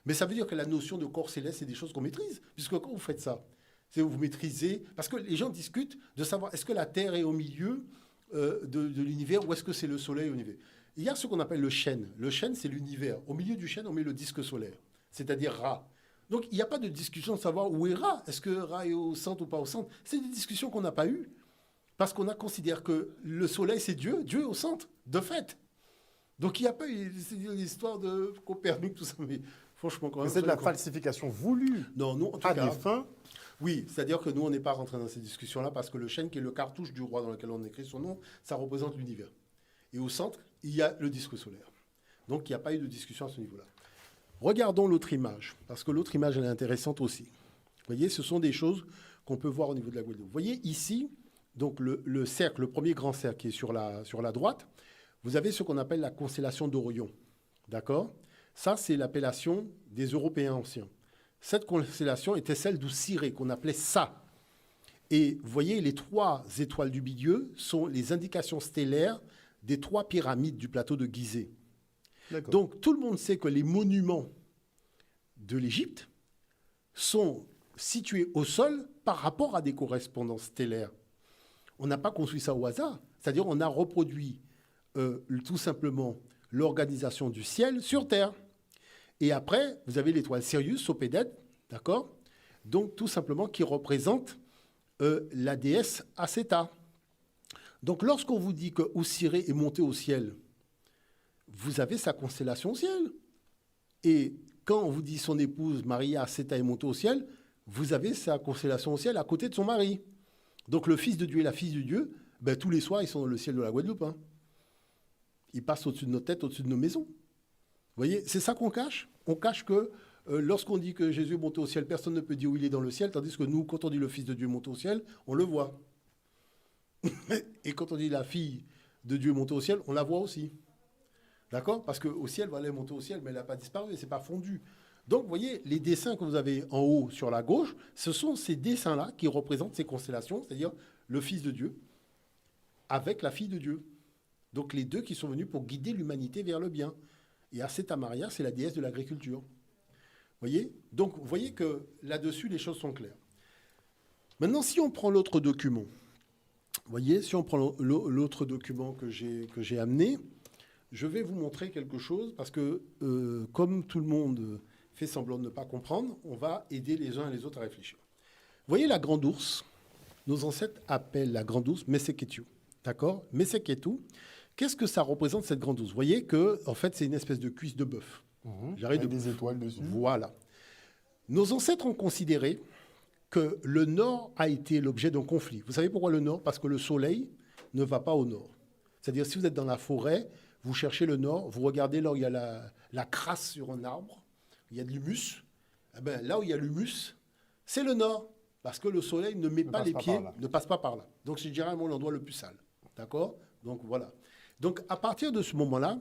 Mais ça veut dire que la notion de corps céleste, c'est des choses qu'on maîtrise. Puisque quand vous faites ça, c'est vous maîtrisez... Parce que les gens discutent de savoir est-ce que la Terre est au milieu de l'univers ou est-ce que c'est le Soleil ou l'univers? Il y a ce qu'on appelle le chêne. Le chêne, c'est l'univers. Au milieu du chêne, on met le disque solaire, c'est-à-dire Ra. Donc, il n'y a pas de discussion de savoir où est Ra. Est-ce que Ra est au centre ou pas au centre? C'est des discussions qu'on n'a pas eues parce qu'on a considéré que le Soleil, c'est Dieu. Dieu est au centre, de fait. Donc, il n'y a pas eu l'histoire de Copernic, tout ça. Mais franchement, quand même. C'est de la falsification voulue. Non, nous, en tout À cas. des fins. Oui, c'est-à-dire que nous, on n'est pas rentré dans ces discussions-là parce que le chêne, qui est le cartouche du roi dans lequel on écrit son nom, ça représente l'univers. Et au centre, il y a le disque solaire. Donc, il n'y a pas eu de discussion à ce niveau-là. Regardons l'autre image, parce que l'autre image, elle est intéressante aussi. Vous voyez, ce sont des choses qu'on peut voir au niveau de la Guadeloupe. Vous voyez ici, donc le cercle, le premier grand cercle qui est sur la droite, vous avez ce qu'on appelle la constellation d'Orion. D'accord? Ça, c'est l'appellation des Européens anciens. Cette constellation était celle d'Oussiré, qu'on appelait Sa. Et vous voyez, les 3 étoiles du milieu sont les indications stellaires des 3 pyramides du plateau de Gizeh. Donc, tout le monde sait que les monuments de l'Égypte sont situés au sol par rapport à des correspondances stellaires. On n'a pas construit ça au hasard. C'est-à-dire on a reproduit tout simplement l'organisation du ciel sur Terre. Et après, vous avez l'étoile Sirius, Sopédète, d'accord? Donc, tout simplement, qui représente la déesse Acéta. Donc, lorsqu'on vous dit que Oussiré est monté au ciel, vous avez sa constellation au ciel. Et quand on vous dit son épouse Maria Acéta est montée au ciel, vous avez sa constellation au ciel à côté de son mari. Donc le fils de Dieu et la fille de Dieu, ben, tous les soirs, ils sont dans le ciel de la Guadeloupe. Hein. Ils passent au-dessus de nos têtes, au-dessus de nos maisons. Vous voyez, c'est ça qu'on cache. On cache que lorsqu'on dit que Jésus est monté au ciel, personne ne peut dire où il est dans le ciel, tandis que nous, quand on dit le fils de Dieu est monté au ciel, on le voit. Et quand on dit la fille de Dieu est montée au ciel, on la voit aussi. D'accord? Parce qu'au ciel, elle est montée au ciel, mais elle n'a pas disparu, elle s'est pas fondue. Donc, vous voyez, les dessins que vous avez en haut sur la gauche, ce sont ces dessins-là qui représentent ces constellations, c'est-à-dire le Fils de Dieu avec la fille de Dieu. Donc, les deux qui sont venus pour guider l'humanité vers le bien. Et Acéta Maria, c'est la déesse de l'agriculture. Vous voyez? Donc, vous voyez que là-dessus, les choses sont claires. Maintenant, si on prend l'autre document, vous voyez, si on prend l'autre document que j'ai amené, je vais vous montrer quelque chose parce que, comme tout le monde fait semblant de ne pas comprendre, on va aider les uns et les autres à réfléchir. Vous voyez la grande ours? Nos ancêtres appellent la grande ours Meseketu. D'accord? Meseketu. Qu'est-ce que ça représente, cette grande ours? Vous voyez que, en fait, c'est une espèce de cuisse de bœuf. Avec des étoiles dessus. Voilà. Nos ancêtres ont considéré que le nord a été l'objet d'un conflit. Vous savez pourquoi le nord? Parce que le soleil ne va pas au nord. C'est-à-dire, si vous êtes dans la forêt, vous cherchez le nord, vous regardez là où il y a la crasse sur un arbre, il y a de l'humus. Eh ben, là où il y a l'humus, c'est le nord. Parce que le soleil ne met pas les pieds, ne passe pas par là. Donc, c'est généralement l'endroit le plus sale. D'accord? Donc, voilà. Donc, à partir de ce moment-là,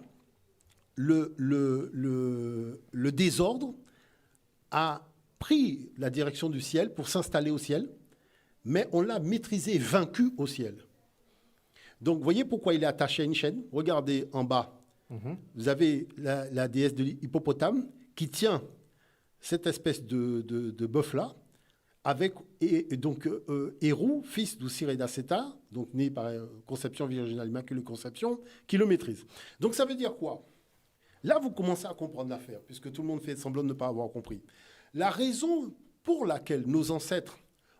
le désordre a pris la direction du ciel pour s'installer au ciel, mais on l'a maîtrisé, vaincu au ciel. Donc, vous voyez pourquoi il est attaché à une chaîne? Regardez en bas. Vous avez la déesse de l'hippopotame qui tient cette espèce de bœuf-là, avec donc Hérou, fils d'Oussiré d'Acéta, donc né par conception virginale, immaculée conception, qui le maîtrise. Donc, ça veut dire quoi? Là, vous commencez à comprendre l'affaire, puisque tout le monde fait semblant de ne pas avoir compris. La raison pour laquelle nos ancêtres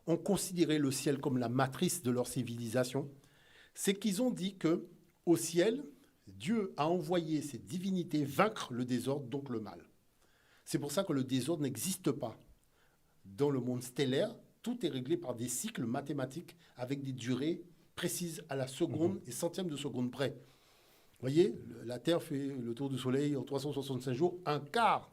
ont considéré le ciel comme la matrice de leur civilisation, c'est qu'ils ont dit que au ciel, Dieu a envoyé ses divinités vaincre le désordre, donc le mal. C'est pour ça que le désordre n'existe pas. Dans le monde stellaire, tout est réglé par des cycles mathématiques avec des durées précises à la seconde et centième de seconde près. Vous voyez, la Terre fait le tour du Soleil en 365 jours, un quart.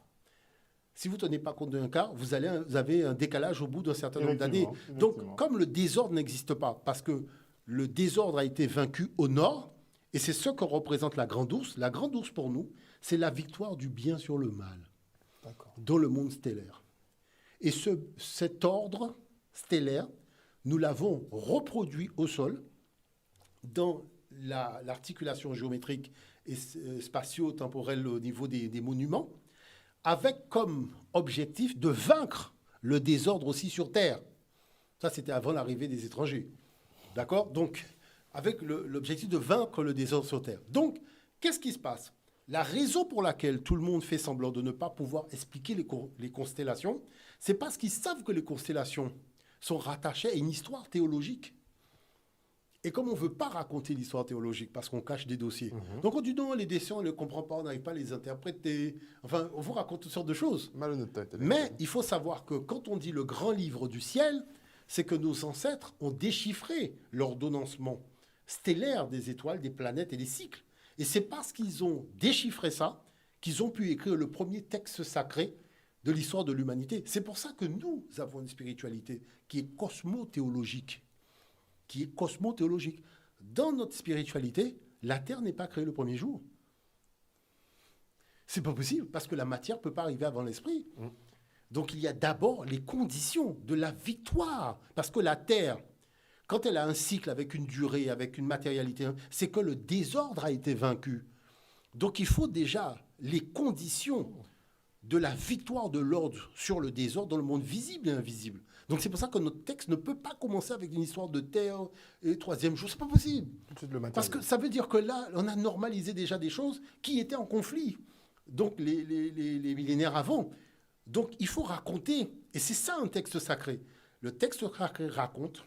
Si vous ne tenez pas compte d'un quart, vous avez un décalage au bout d'un certain nombre d'années. Donc, comme le désordre n'existe pas, parce que le désordre a été vaincu au nord, et c'est ce que représente la grande ours. La grande ours, pour nous, c'est la victoire du bien sur le mal dans le monde stellaire. Et cet ordre stellaire, nous l'avons reproduit au sol dans l'articulation géométrique et spatio-temporelle au niveau des monuments, avec comme objectif de vaincre le désordre aussi sur Terre. Ça, c'était avant l'arrivée des étrangers. D'accord? Donc, avec l'objectif de vaincre le désordre sur Terre. Donc, qu'est-ce qui se passe? La raison pour laquelle tout le monde fait semblant de ne pas pouvoir expliquer les constellations, c'est parce qu'ils savent que les constellations sont rattachées à une histoire théologique. Et comme on ne veut pas raconter l'histoire théologique, parce qu'on cache des dossiers, donc on dit non, les dossiers, on ne les comprend pas, on n'arrive pas à les interpréter. Enfin, on vous raconte toutes sortes de choses. Malhonnêteté. Mais il faut savoir que quand on dit le grand livre du ciel, c'est que nos ancêtres ont déchiffré l'ordonnancement stellaire des étoiles, des planètes et des cycles. Et c'est parce qu'ils ont déchiffré ça qu'ils ont pu écrire le premier texte sacré de l'histoire de l'humanité. C'est pour ça que nous avons une spiritualité qui est cosmothéologique. Dans notre spiritualité, la Terre n'est pas créée le premier jour. C'est pas possible, parce que la matière ne peut pas arriver avant l'esprit. Donc il y a d'abord les conditions de la victoire. Parce que la Terre, quand elle a un cycle avec une durée, avec une matérialité, c'est que le désordre a été vaincu. Donc il faut déjà les conditions de la victoire de l'ordre sur le désordre dans le monde visible et invisible. Donc c'est pour ça que notre texte ne peut pas commencer avec une histoire de terre et troisième jour. C'est pas possible. Parce que ça veut dire que là, on a normalisé déjà des choses qui étaient en conflit. Donc les millénaires avant. Donc il faut raconter. Et c'est ça un texte sacré. Le texte sacré raconte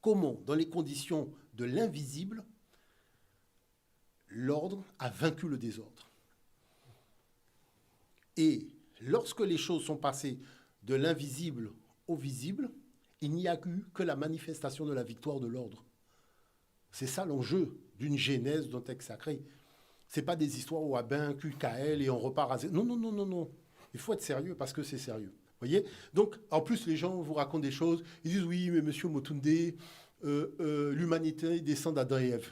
comment, dans les conditions de l'invisible, l'ordre a vaincu le désordre. Et lorsque les choses sont passées de l'invisible au visible, il n'y a eu que la manifestation de la victoire de l'ordre. C'est ça l'enjeu d'une genèse d'un texte sacré. Ce n'est pas des histoires où Abin, QKL et on repart à zéro. Non, non, non, non, non. Il faut être sérieux parce que c'est sérieux. Voyez. Donc, en plus, les gens vous racontent des choses. Ils disent, oui, mais monsieur Motunde, l'humanité descend d'Adam et Ève.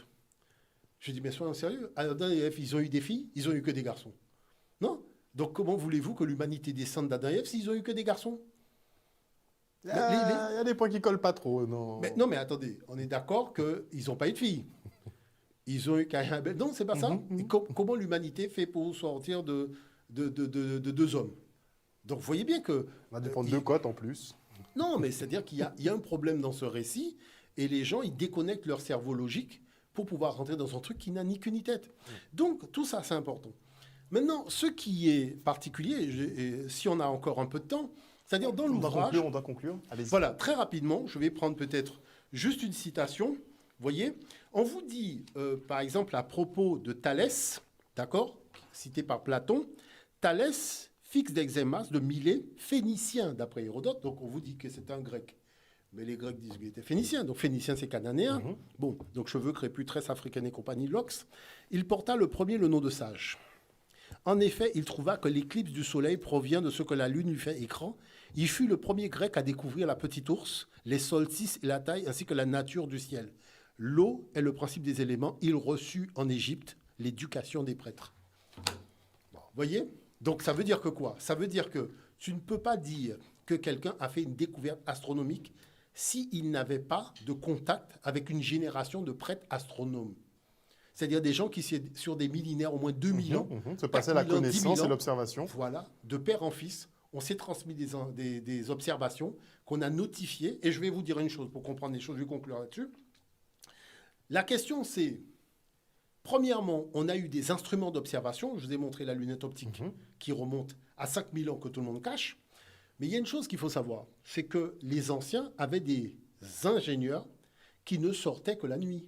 Je dis, mais soyons sérieux. Adam et Ève, ils ont eu des filles, ils n'ont eu que des garçons. Non. Donc, comment voulez-vous que l'humanité descende d'Adam et Ève s'ils n'ont eu que des garçons? Il y a des points qui ne collent pas trop. Non, mais attendez, on est d'accord qu'ils n'ont pas eu de filles. Ils ont eu Caïn et Abel. Non, c'est pas ça. Et comment l'humanité fait pour sortir de deux hommes? Donc, vous voyez bien que... On va dépendre de cotes en plus. Non, mais c'est-à-dire qu'il y a un problème dans ce récit et les gens, ils déconnectent leur cerveau logique pour pouvoir rentrer dans un truc qui n'a ni queue ni tête. Donc, tout ça, c'est important. Maintenant, ce qui est particulier, et si on a encore un peu de temps, c'est-à-dire dans l'ouvrage... On doit conclure. Allez-y. Voilà, très rapidement, je vais prendre peut-être juste une citation. Vous voyez, on vous dit, par exemple, à propos de Thalès, d'accord, cité par Platon, Thalès, fils d'Exémas, de Milet, phénicien, d'après Hérodote, donc on vous dit que c'est un grec. Mais les Grecs disent qu'il était phénicien, donc phénicien c'est cananéen. Bon, donc cheveux crépus, tresse africaine et compagnie, Lox. Il porta le premier le nom de sage. En effet, il trouva que l'éclipse du soleil provient de ce que la lune lui fait écran. Il fut le premier grec à découvrir la petite ours, les solstices et la taille, ainsi que la nature du ciel. L'eau est le principe des éléments. Il reçut en Égypte l'éducation des prêtres. Bon, voyez? Donc ça veut dire que quoi? Ça veut dire que tu ne peux pas dire que quelqu'un a fait une découverte astronomique s'il n'avait pas de contact avec une génération de prêtres astronomes. C'est-à-dire des gens qui, sur des millénaires, au moins 2000 ans, se passaient la connaissance et l'observation. Voilà, de père en fils, on s'est transmis des observations qu'on a notifiées. Et je vais vous dire une chose pour comprendre les choses, je vais conclure là-dessus. La question, c'est, premièrement, on a eu des instruments d'observation. Je vous ai montré la lunette optique qui remonte à 5000 ans que tout le monde cache. Mais il y a une chose qu'il faut savoir, c'est que les anciens avaient des ingénieurs qui ne sortaient que la nuit.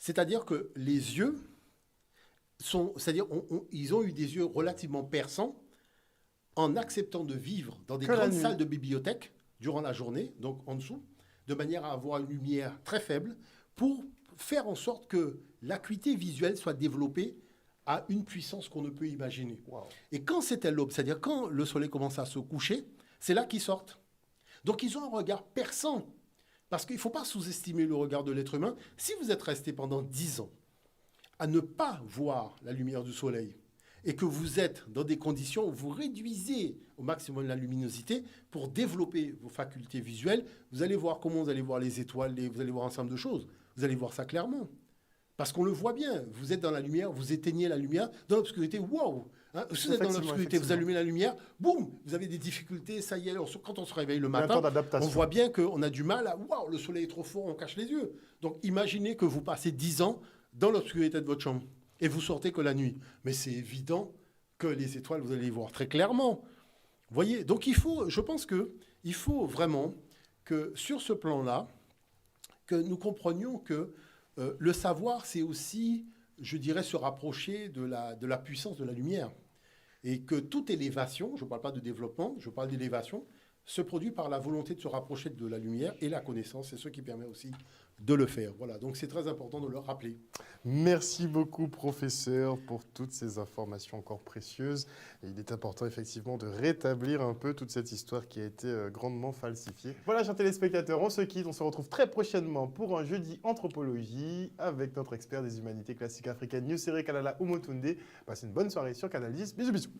C'est-à-dire que les yeux ils ont eu des yeux relativement perçants en acceptant de vivre dans des grandes salles de bibliothèque durant la journée, donc en dessous, de manière à avoir une lumière très faible pour faire en sorte que l'acuité visuelle soit développée à une puissance qu'on ne peut imaginer. Wow. Et quand c'était l'aube, c'est-à-dire quand le soleil commence à se coucher, c'est là qu'ils sortent. Donc ils ont un regard perçant. Parce qu'il ne faut pas sous-estimer le regard de l'être humain. Si vous êtes resté pendant 10 ans à ne pas voir la lumière du soleil et que vous êtes dans des conditions où vous réduisez au maximum la luminosité pour développer vos facultés visuelles, vous allez voir comment vous allez voir les étoiles, vous allez voir un certain nombre de choses. Vous allez voir ça clairement. Parce qu'on le voit bien, vous êtes dans la lumière, vous éteignez la lumière, dans l'obscurité, waouh, hein, vous êtes dans l'obscurité, vous allumez la lumière, boum, vous avez des difficultés, ça y est, quand on se réveille le matin, on voit bien qu'on a du mal à, waouh, le soleil est trop fort, on cache les yeux. Donc imaginez que vous passez 10 ans dans l'obscurité de votre chambre et vous sortez que la nuit. Mais c'est évident que les étoiles, vous allez les voir très clairement. Vous voyez, donc je pense qu'il faut vraiment que sur ce plan-là, que nous comprenions que le savoir, c'est aussi, je dirais, se rapprocher de la puissance de la lumière. Et que toute élévation, je ne parle pas de développement, je parle d'élévation, se produit par la volonté de se rapprocher de la lumière et la connaissance, c'est ce qui permet aussi de le faire. Voilà, donc c'est très important de le rappeler. Merci beaucoup, professeur, pour toutes ces informations encore précieuses. Et il est important, effectivement, de rétablir un peu toute cette histoire qui a été grandement falsifiée. Voilà, chers téléspectateurs, on se quitte. On se retrouve très prochainement pour un jeudi anthropologie avec notre expert des humanités classiques africaines, Nusere Kalala Omotunde. Passez une bonne soirée sur Canal 10. Bisous, bisous.